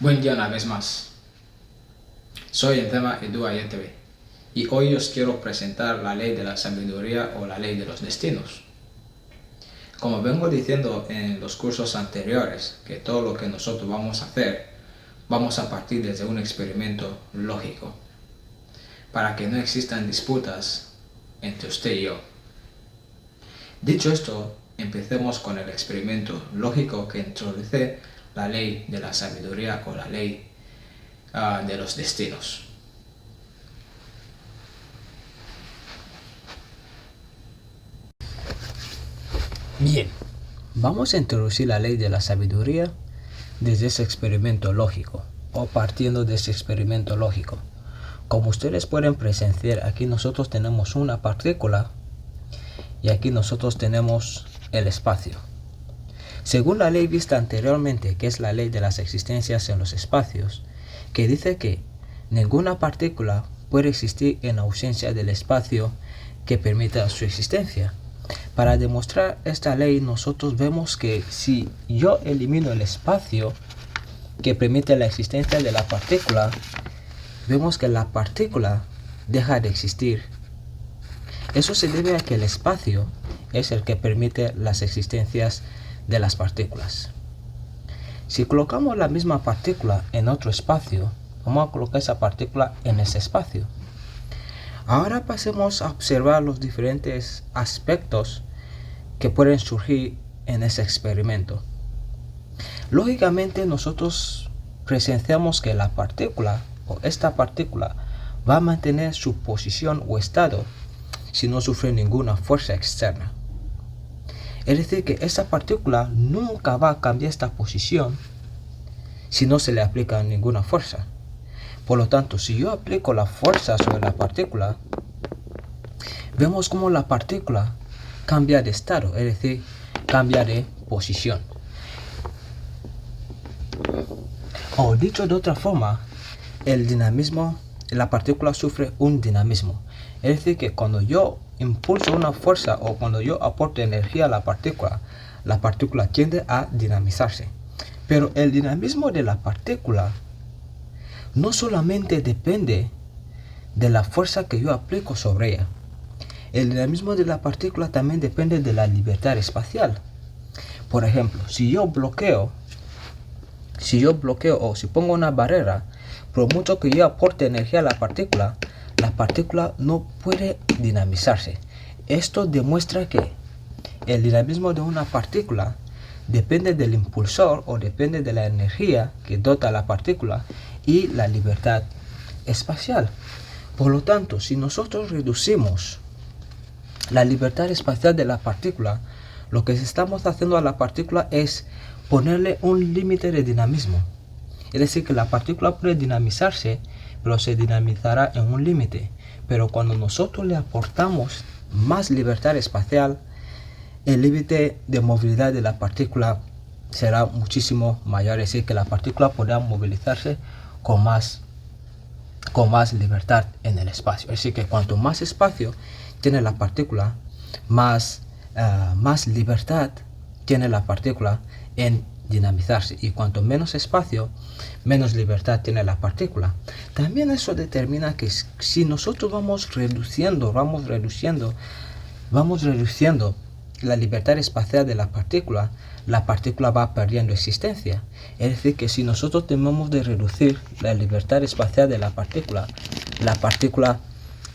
Buen día una vez más. Soy el tema Edu Ayetebe y hoy os quiero presentar la ley de la sabiduría o la ley de los destinos. Como vengo diciendo en los cursos anteriores, que todo lo que nosotros vamos a hacer, vamos a partir desde un experimento lógico, para que no existan disputas entre usted y yo. Dicho esto, empecemos con el experimento lógico que introduce la ley de la sabiduría o la ley de los destinos. Bien, vamos a introducir la ley de la sabiduría desde ese experimento lógico o partiendo de ese experimento lógico. Como ustedes pueden presenciar, aquí nosotros tenemos una partícula y aquí nosotros tenemos el espacio. Según la ley vista anteriormente, que es la ley de las existencias en los espacios, que dice que ninguna partícula puede existir en ausencia del espacio que permita su existencia. Para demostrar esta ley, nosotros vemos que si yo elimino el espacio que permite la existencia de la partícula, vemos que la partícula deja de existir. Eso se debe a que el espacio es el que permite las existencias de las partículas. Si colocamos la misma partícula en otro espacio, vamos a colocar esa partícula en ese espacio. Ahora pasemos a observar los diferentes aspectos que pueden surgir en ese experimento. Lógicamente nosotros presenciamos que la partícula o esta partícula va a mantener su posición o estado si no sufre ninguna fuerza externa. Es decir, que esta partícula nunca va a cambiar esta posición si no se le aplica ninguna fuerza. Por lo tanto, si yo aplico la fuerza sobre la partícula, vemos como la partícula cambia de estado, es decir, cambia de posición. O dicho de otra forma, el dinamismo, la partícula sufre un dinamismo. Es decir, que cuando yo impulso una fuerza o cuando yo aporto energía a la partícula tiende a dinamizarse. Pero el dinamismo de la partícula no solamente depende de la fuerza que yo aplico sobre ella. El dinamismo de la partícula también depende de la libertad espacial. Por ejemplo, si yo bloqueo o si pongo una barrera, por mucho que yo aporte energía a la partícula no puede dinamizarse. Esto demuestra que el dinamismo de una partícula depende del impulsor o depende de la energía que dota a la partícula y la libertad espacial. Por lo tanto, si nosotros reducimos la libertad espacial de la partícula, lo que estamos haciendo a la partícula es ponerle un límite de dinamismo. Es decir, que la partícula puede dinamizarse, pero se dinamizará en un límite. Pero cuando nosotros le aportamos más libertad espacial, el límite de movilidad de la partícula será muchísimo mayor. Es decir, que la partícula podrá movilizarse con más libertad en el espacio. Es decir, que cuanto más espacio tiene la partícula, más libertad tiene la partícula en dinamizarse, y cuanto menos espacio, menos libertad tiene la partícula. También eso determina que si nosotros vamos reduciendo la libertad espacial de la partícula va perdiendo existencia. Es decir, que si nosotros tenemos de reducir la libertad espacial de la partícula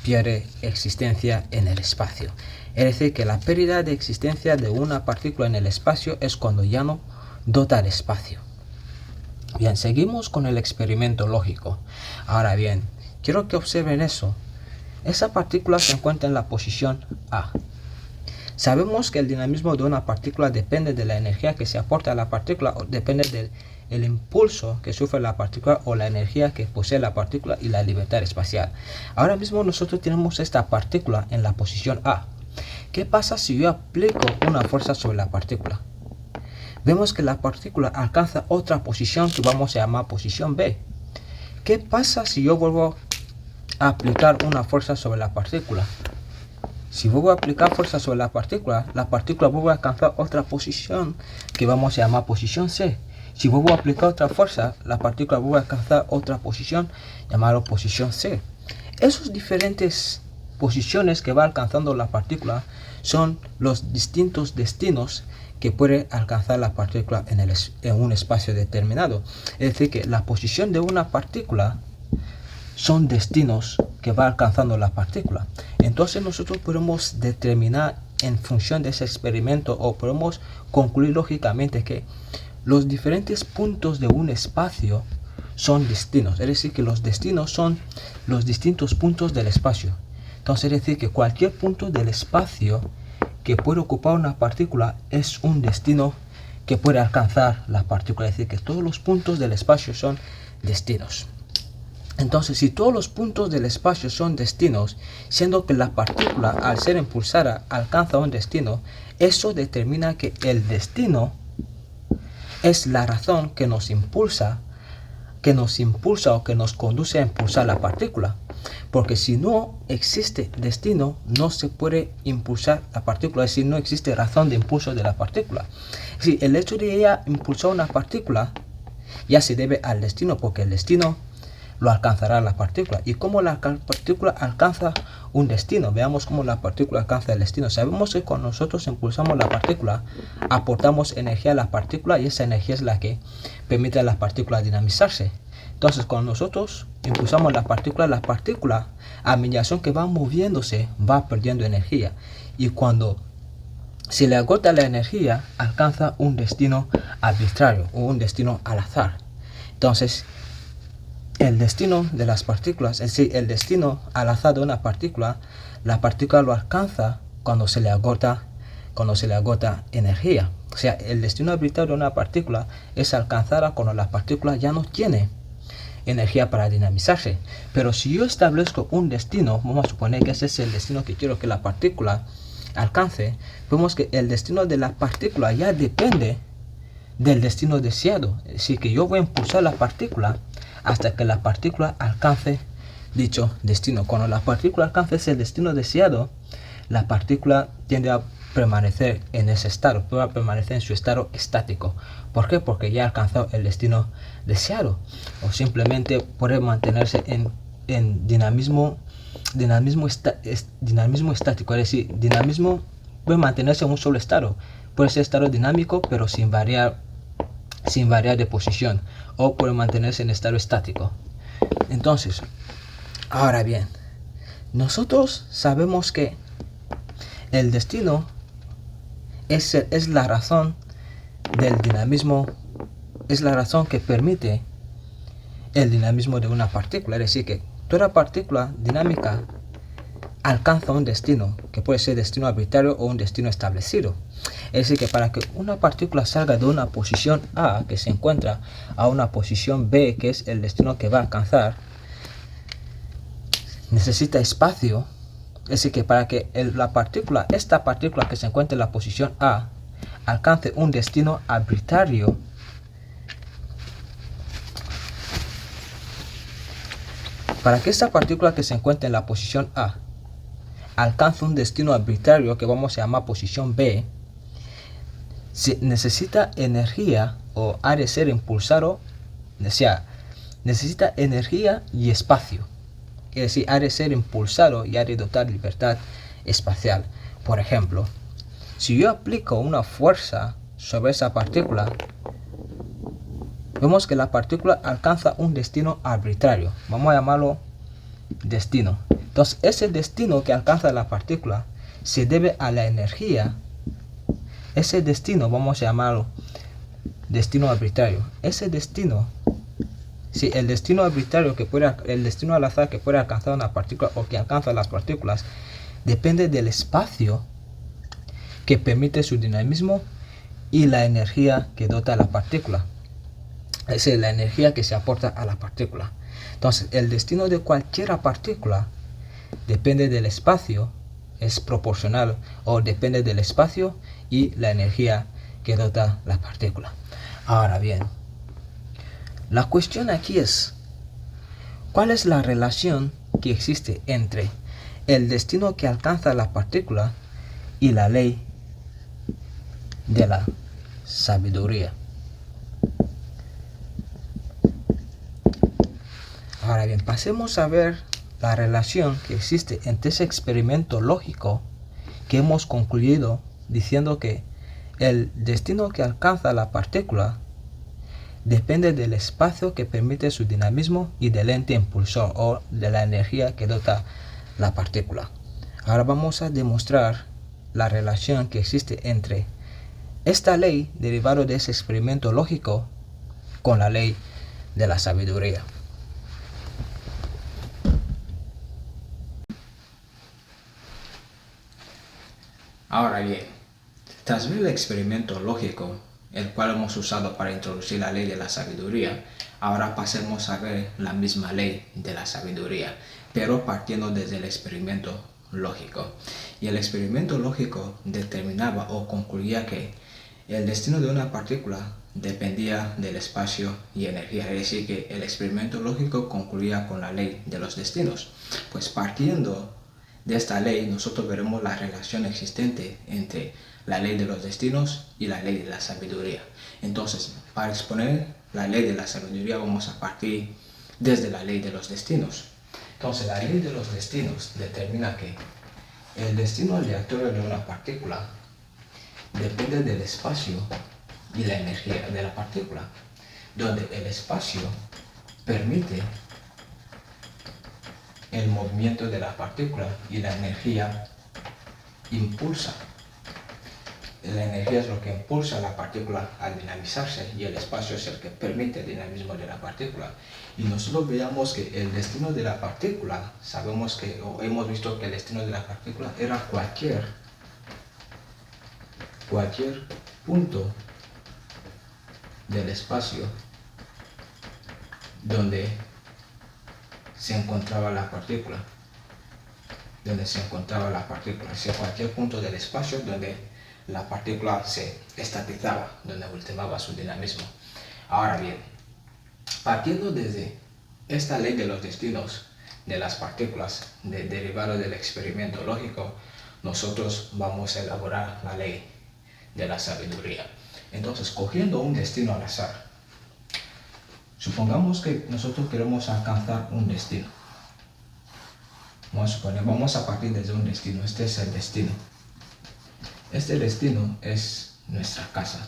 pierde existencia en el espacio. Es decir, que la pérdida de existencia de una partícula en el espacio es cuando ya no dota el espacio. Bien, seguimos con el experimento lógico. Ahora bien, quiero que observen eso. Esa partícula se encuentra en la posición A. Sabemos que el dinamismo de una partícula depende de la energía que se aporta a la partícula, o depende del impulso que sufre la partícula o la energía que posee la partícula y la libertad espacial. Ahora mismo nosotros tenemos esta partícula en la posición A. ¿Qué pasa si yo aplico una fuerza sobre la partícula? Vemos que la partícula alcanza otra posición que vamos a llamar posición B. ¿Qué pasa si yo vuelvo a aplicar una fuerza sobre la partícula? Si vuelvo a aplicar fuerza sobre la partícula vuelve a alcanzar otra posición que vamos a llamar posición C. Si vuelvo a aplicar otra fuerza, la partícula vuelve a alcanzar otra posición, llamada posición C. Esas diferentes posiciones que va alcanzando la partícula son los distintos destinos que puede alcanzar la partícula en un espacio determinado. Es decir, que la posición de una partícula son destinos que va alcanzando la partícula. Entonces nosotros podemos determinar en función de ese experimento, o podemos concluir lógicamente que los diferentes puntos de un espacio son destinos. Es decir, que los destinos son los distintos puntos del espacio. Entonces es decir, que cualquier punto del espacio que puede ocupar una partícula es un destino que puede alcanzar la partícula. Es decir, que todos los puntos del espacio son destinos. Entonces, si todos los puntos del espacio son destinos, siendo que la partícula, al ser impulsada, alcanza un destino, eso determina que el destino es la razón que nos impulsa o que nos conduce a impulsar la partícula. Porque si no existe destino, no se puede impulsar la partícula, es decir, no existe razón de impulso de la partícula. Es decir, el hecho de ella impulsar una partícula ya se debe al destino, porque el destino lo alcanzará la partícula. ¿Y cómo la partícula alcanza un destino? Veamos cómo la partícula alcanza el destino. Sabemos que cuando nosotros impulsamos la partícula, aportamos energía a la partícula, y esa energía es la que permite a la partícula dinamizarse. Entonces, cuando nosotros impulsamos la partícula, a medida que va moviéndose, va perdiendo energía. Y cuando se le agota la energía, alcanza un destino arbitrario o un destino al azar. Entonces, el destino de las partículas, es decir, el destino al azar de una partícula, la partícula lo alcanza cuando se le agota energía. O sea, el destino arbitrario de una partícula es alcanzada cuando la partícula ya no tiene energía para dinamizarse. Pero si yo establezco un destino, vamos a suponer que ese es el destino que quiero que la partícula alcance, vemos que el destino de la partícula ya depende del destino deseado. Es decir, que yo voy a impulsar la partícula hasta que la partícula alcance dicho destino. Cuando la partícula alcance ese destino deseado, la partícula tiende a permanecer en ese estado, puede permanecer en su estado estático. ¿Por qué? Porque ya ha alcanzado el destino deseado. O simplemente puede mantenerse en dinamismo estático, es decir, dinamismo puede mantenerse en un solo estado. Puede ser estado dinámico, pero sin variar de posición, o puede mantenerse en estado estático. Entonces, ahora bien, nosotros sabemos que el destino es la razón del dinamismo, es la razón que permite el dinamismo de una partícula. Es decir, que toda partícula dinámica alcanza un destino, que puede ser destino arbitrario o un destino establecido. Es decir, que para que una partícula salga de una posición A, que se encuentra, a una posición B, que es el destino que va a alcanzar, necesita espacio. Es decir, que para que esta partícula que se encuentra en la posición A, alcance un destino arbitrario, para que esta partícula que se encuentra en la posición A alcance un destino arbitrario que vamos a llamar posición B, se necesita energía, o ha de ser impulsado, o sea, necesita energía y espacio. Es decir, ha de ser impulsado y ha de dotar libertad espacial. Por ejemplo, si yo aplico una fuerza sobre esa partícula, vemos que la partícula alcanza un destino arbitrario. Vamos a llamarlo destino. Entonces, ese destino que alcanza la partícula se debe a la energía. Ese destino vamos a llamarlo destino arbitrario. Ese destino, si el destino arbitrario el destino al azar que puede alcanzar una partícula, o que alcanza las partículas, depende del espacio que permite su dinamismo y la energía que dota a la partícula. Es decir, la energía que se aporta a la partícula. Entonces, el destino de cualquier partícula depende del espacio, es proporcional, o depende del espacio y la energía que dota la partícula. Ahora bien, la cuestión aquí es, ¿cuál es la relación que existe entre el destino que alcanza la partícula y la ley de la sabiduría? pasemos a ver la relación que existe entre ese experimento lógico que hemos concluido diciendo que el destino que alcanza la partícula depende del espacio que permite su dinamismo y del ente impulsor o de la energía que dota la partícula. Ahora vamos a demostrar la relación que existe entre esta ley derivada de ese experimento lógico con la ley de la sabiduría. Ahora bien, tras ver el experimento lógico, el cual hemos usado para introducir la ley de la sabiduría, ahora pasemos a ver la misma ley de la sabiduría, pero partiendo desde el experimento lógico. Y el experimento lógico determinaba o concluía que el destino de una partícula dependía del espacio y energía, es decir, que el experimento lógico concluía con la ley de los destinos. Pues partiendo de esta ley, nosotros veremos la relación existente entre la ley de los destinos y la ley de la sabiduría. Entonces, para exponer la ley de la sabiduría, vamos a partir desde la ley de los destinos. Entonces, la ley de los destinos determina que el destino aleatorio de una partícula depende del espacio y la energía de la partícula, donde el espacio permite el movimiento de la partícula y la energía impulsa. La energía es lo que impulsa a la partícula a dinamizarse y el espacio es el que permite el dinamismo de la partícula. Y nosotros veamos que el destino de la partícula, sabemos que, o hemos visto que el destino de la partícula era cualquier punto del espacio donde se encontraba la partícula, cualquier punto del espacio donde la partícula se estatizaba, donde ultimaba su dinamismo. Ahora bien, partiendo desde esta ley de los destinos de las partículas derivado del experimento lógico, nosotros vamos a elaborar la ley de la sabiduría. Entonces, cogiendo un destino al azar, supongamos que nosotros queremos alcanzar un destino. Vamos a partir desde un destino. Este es el destino. Este destino es nuestra casa.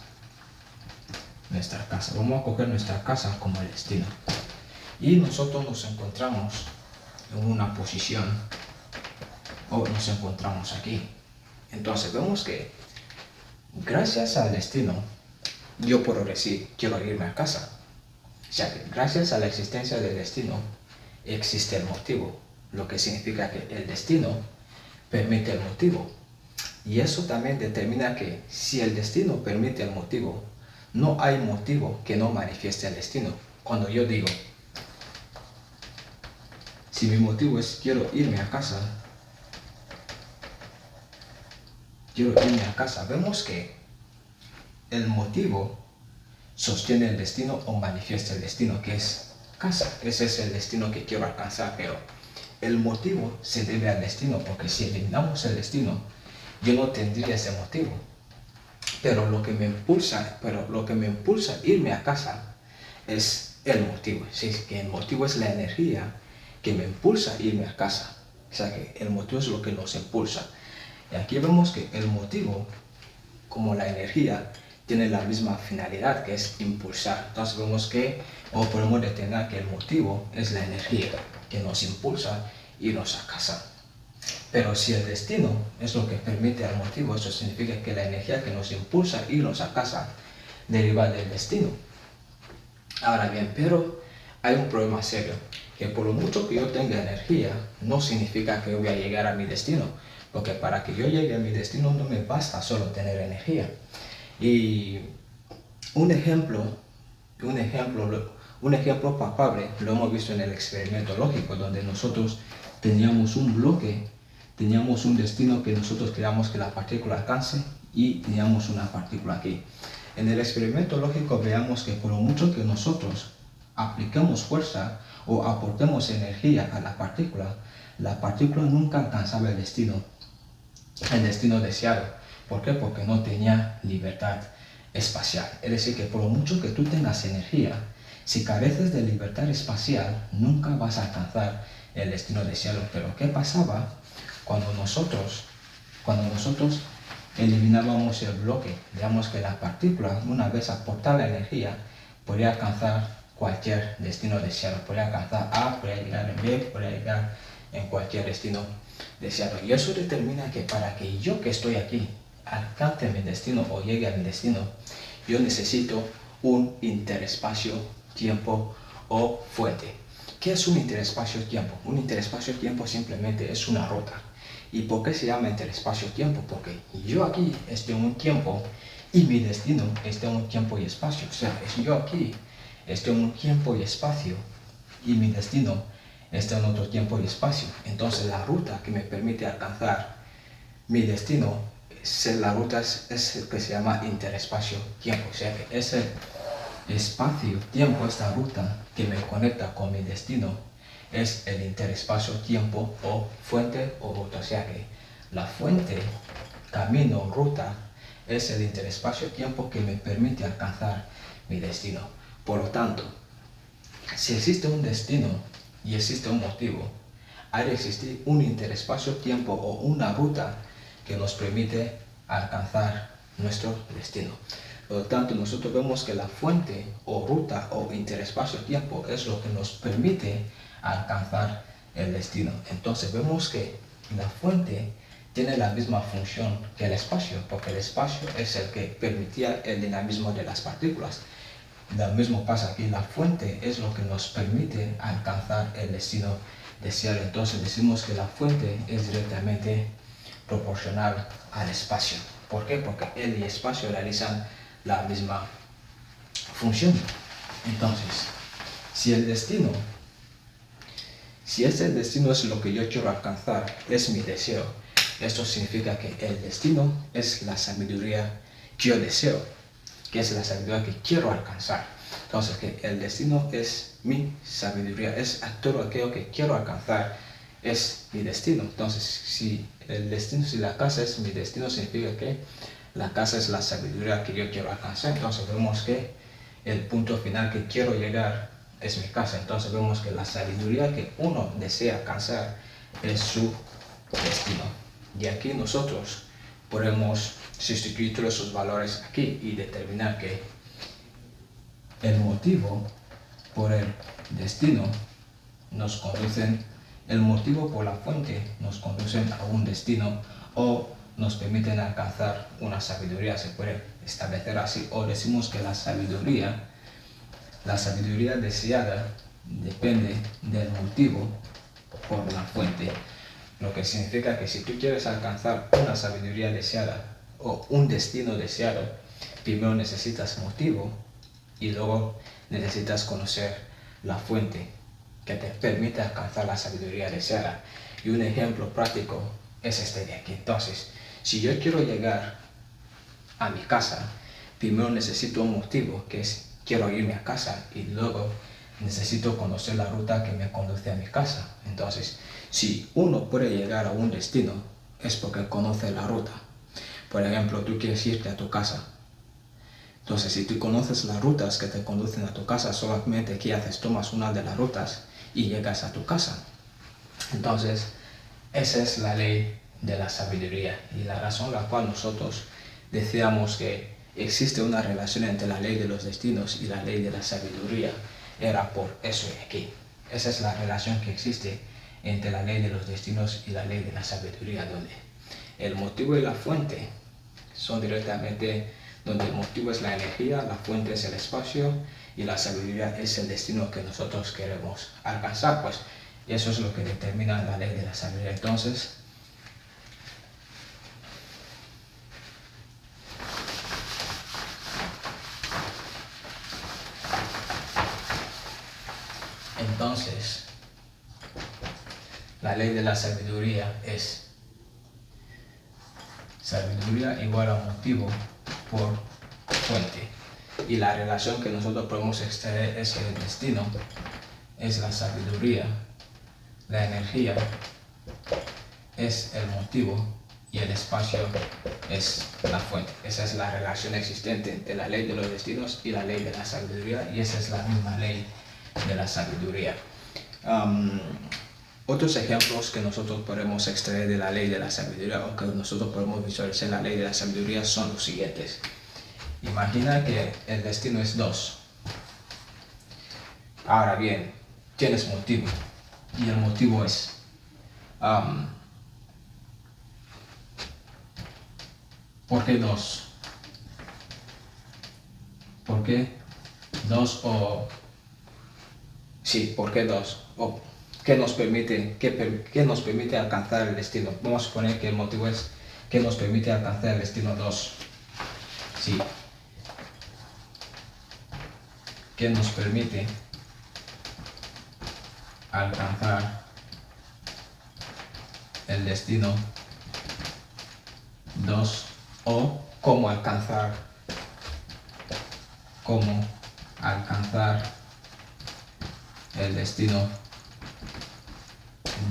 Vamos a coger nuestra casa como el destino. Y nosotros nos encontramos en una posición, o nos encontramos aquí. Entonces vemos que gracias al destino, yo puedo decir, quiero irme a casa. O sea que gracias a la existencia del destino, existe el motivo, lo que significa que el destino permite el motivo. Y eso también determina que si el destino permite el motivo, no hay motivo que no manifieste el destino. Cuando yo digo, si mi motivo es quiero irme a casa, vemos que el motivo sostiene el destino o manifiesta el destino, que es casa. Ese es el destino que quiero alcanzar, pero el motivo se debe al destino, porque si eliminamos el destino, yo no tendría ese motivo. Pero lo que me impulsa a irme a casa es el motivo. ¿Sí? Que el motivo es la energía que me impulsa a irme a casa. O sea que el motivo es lo que nos impulsa. Y aquí vemos que el motivo, como la energía, tiene la misma finalidad, que es impulsar. Entonces vemos que, o podemos determinar que el motivo es la energía que nos impulsa a irnos a casa. Pero si el destino es lo que permite al motivo, eso significa que la energía que nos impulsa a irnos a casa deriva del destino. Ahora bien, pero hay un problema serio, que por lo mucho que yo tenga energía, no significa que yo voy a llegar a mi destino, porque para que yo llegue a mi destino no me basta solo tener energía. Y un ejemplo palpable lo hemos visto en el experimento lógico, donde nosotros teníamos un bloque, teníamos un destino que nosotros queríamos que la partícula alcance y teníamos una partícula aquí. En el experimento lógico veamos que por lo mucho que nosotros apliquemos fuerza o aportemos energía a la partícula nunca alcanzaba el destino deseado. ¿Por qué? Porque no tenía libertad espacial. Es decir, que por lo mucho que tú tengas energía, Si careces de libertad espacial, nunca vas a alcanzar el destino deseado. Pero ¿qué pasaba cuando nosotros eliminábamos el bloque? Digamos que la partícula, una vez aportada la energía, podría alcanzar cualquier destino deseado. Podría alcanzar A, podría llegar en B, podría llegar en cualquier destino deseado. Y eso determina que para que yo que estoy aquí alcance mi destino o llegue a mi destino, yo necesito un interespacio-tiempo o fuente. ¿Qué es un interespacio-tiempo? Un interespacio-tiempo simplemente es una ruta. ¿Y por qué se llama interespacio-tiempo? Porque yo aquí estoy en un tiempo y mi destino está en un tiempo y espacio. O sea, yo aquí estoy en un tiempo y espacio y mi destino está en otro tiempo y espacio. Entonces la ruta que me permite alcanzar mi destino, la ruta es el que se llama interespacio-tiempo. O sea que ese espacio-tiempo, esta ruta que me conecta con mi destino, es el interespacio-tiempo o fuente o ruta. O sea que la fuente, camino, ruta, es el interespacio-tiempo que me permite alcanzar mi destino. Por lo tanto, si existe un destino y existe un motivo, ha de existir un interespacio-tiempo o una ruta que nos permite alcanzar nuestro destino. Por lo tanto, nosotros vemos que la fuente o ruta o interespacio-tiempo es lo que nos permite alcanzar el destino. Entonces vemos que la fuente tiene la misma función que el espacio, porque el espacio es el que permitía el dinamismo de las partículas. Lo mismo pasa aquí, la fuente es lo que nos permite alcanzar el destino deseado. Entonces decimos que la fuente es directamente proporcional al espacio. ¿Por qué? Porque él y el espacio realizan la misma función. Entonces, si ese destino es lo que yo quiero alcanzar, es mi deseo, esto significa que el destino es la sabiduría que yo deseo, que es la sabiduría que quiero alcanzar. Entonces, que el destino es mi sabiduría, es todo aquello que quiero alcanzar, es mi destino. Entonces, si la casa es mi destino, significa que la casa es la sabiduría que yo quiero alcanzar. Entonces, vemos que el punto final que quiero llegar es mi casa. Entonces, vemos que la sabiduría que uno desea alcanzar es su destino. Y aquí nosotros podemos sustituir todos esos valores aquí y determinar que el motivo por el destino nos conducen, el motivo por la fuente nos conducen a un destino o nos permiten alcanzar una sabiduría, se puede establecer así, o decimos que la sabiduría deseada depende del motivo por la fuente, lo que significa que si tú quieres alcanzar una sabiduría deseada o un destino deseado, primero necesitas motivo y luego necesitas conocer la fuente que te permite alcanzar la sabiduría deseada. Y un ejemplo práctico es este de aquí. Entonces, si yo quiero llegar a mi casa, primero necesito un motivo, que es quiero irme a casa, y luego necesito conocer la ruta que me conduce a mi casa. Entonces, si uno puede llegar a un destino, es porque conoce la ruta. Por ejemplo, tú quieres irte a tu casa. Entonces, si tú conoces las rutas que te conducen a tu casa, solamente ¿qué haces? Tomas una de las rutas y llegas a tu casa. Entonces, esa es la ley de la sabiduría y la razón por la cual nosotros decíamos que existe una relación entre la ley de los destinos y la ley de la sabiduría era por eso de aquí. Esa es la relación que existe entre la ley de los destinos y la ley de la sabiduría, donde el motivo y la fuente son directamente, donde el motivo es la energía, la fuente es el espacio y la sabiduría es el destino que nosotros queremos alcanzar. Pues eso es lo que determina la ley de la sabiduría. Entonces, la ley de la sabiduría es sabiduría igual a motivo por fuente. Y la relación que nosotros podemos extraer es que el destino es la sabiduría, la energía es el motivo y el espacio es la fuente. Esa es la relación existente entre la ley de los destinos y la ley de la sabiduría, y esa es la misma ley de la sabiduría. Otros ejemplos que nosotros podemos extraer de la ley de la sabiduría, o que nosotros podemos visualizar la ley de la sabiduría, son los siguientes. Imagina que el destino es 2. Ahora bien, tienes motivo, y el motivo es ¿por qué 2? ¿Por qué 2 o sí, ¿por qué 2? O ¿qué nos permite alcanzar el destino? Vamos a suponer que el motivo es que nos permite alcanzar el destino 2. Sí. ¿Qué nos permite alcanzar el destino 2? O cómo alcanzar el destino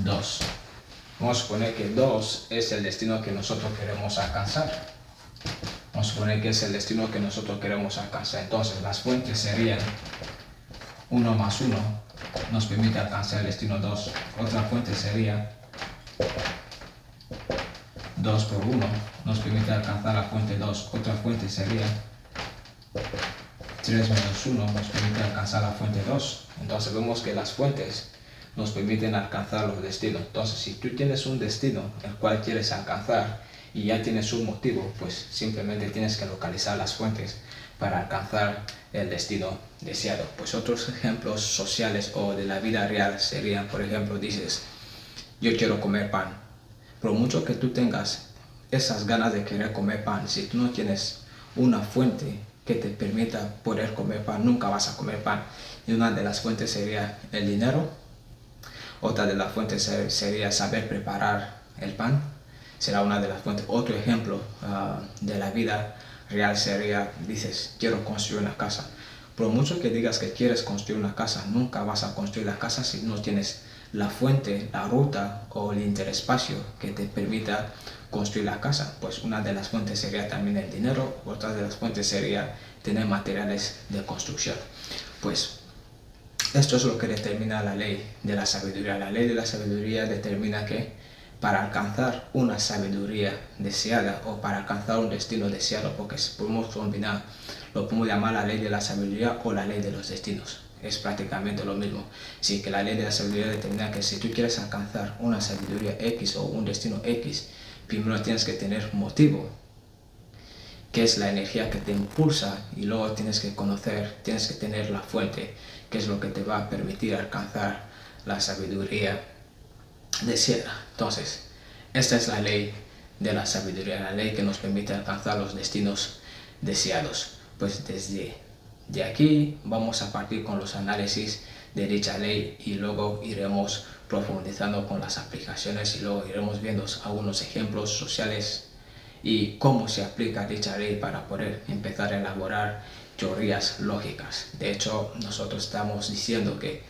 2. Vamos a suponer que 2 es el destino que nosotros queremos alcanzar. Vamos a suponer que es el destino que nosotros queremos alcanzar. Entonces las fuentes serían 1 más 1 nos permite alcanzar el destino 2. Otra fuente sería 2 por 1 nos permite alcanzar la fuente 2. Otra fuente sería 3 menos 1 nos permite alcanzar la fuente 2. Entonces vemos que las fuentes nos permiten alcanzar los destinos. Entonces si tú tienes un destino el cual quieres alcanzar y ya tienes un motivo, pues simplemente tienes que localizar las fuentes para alcanzar el destino deseado. Pues otros ejemplos sociales o de la vida real serían, por ejemplo, dices, yo quiero comer pan. Por mucho que tú tengas esas ganas de querer comer pan, si tú no tienes una fuente que te permita poder comer pan, nunca vas a comer pan. Y una de las fuentes sería el dinero. Otra de las fuentes sería saber preparar el pan. Será una de las fuentes. Otro ejemplo de la vida real sería, dices, quiero construir una casa. Por mucho que digas que quieres construir una casa, nunca vas a construir la casa si no tienes la fuente, la ruta o el interespacio que te permita construir la casa. Pues una de las fuentes sería también el dinero. Otra de las fuentes sería tener materiales de construcción. Pues esto es lo que determina la ley de la sabiduría. La ley de la sabiduría determina que para alcanzar una sabiduría deseada o para alcanzar un destino deseado, porque si podemos combinar, lo podemos llamar la ley de la sabiduría o la ley de los destinos. Es prácticamente lo mismo. Sí, que la ley de la sabiduría determina que si tú quieres alcanzar una sabiduría X o un destino X, primero tienes que tener motivo, que es la energía que te impulsa, y luego tienes que tener la fuente, que es lo que te va a permitir alcanzar la sabiduría deseada. Entonces, esta es la ley de la sabiduría, la ley que nos permite alcanzar los destinos deseados. Pues desde aquí vamos a partir con los análisis de dicha ley y luego iremos profundizando con las aplicaciones y luego iremos viendo algunos ejemplos sociales y cómo se aplica dicha ley para poder empezar a elaborar teorías lógicas. De hecho, nosotros estamos diciendo que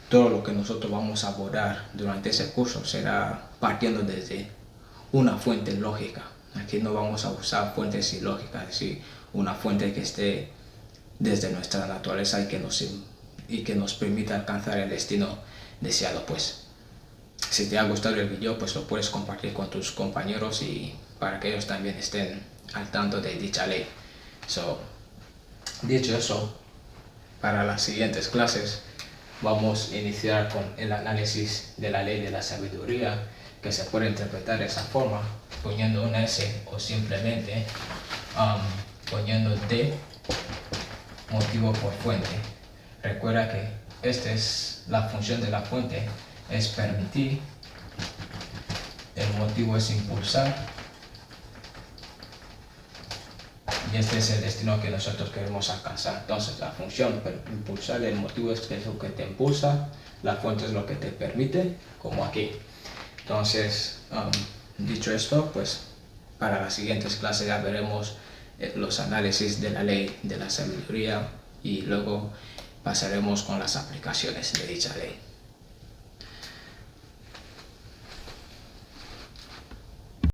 todo lo que nosotros vamos a abordar durante ese curso será partiendo desde una fuente lógica. Aquí no vamos a usar fuentes ilógicas, es decir, una fuente que esté desde nuestra naturaleza y que nos permita alcanzar el destino deseado. Pues si te ha gustado el video, pues lo puedes compartir con tus compañeros y para que ellos también estén al tanto de dicha ley. Dicho eso, para las siguientes clases vamos a iniciar con el análisis de la ley de la sabiduría, que se puede interpretar de esa forma, poniendo una S o simplemente poniendo D, motivo por fuente. Recuerda que esta es la función de la fuente, es permitir, el motivo es impulsar, y este es el destino que nosotros queremos alcanzar. Entonces la función impulsar, el motivo es lo que te impulsa, la fuente es lo que te permite, como aquí. Entonces, dicho esto, pues para las siguientes clases ya veremos los análisis de la ley de la sabiduría y luego pasaremos con las aplicaciones de dicha ley.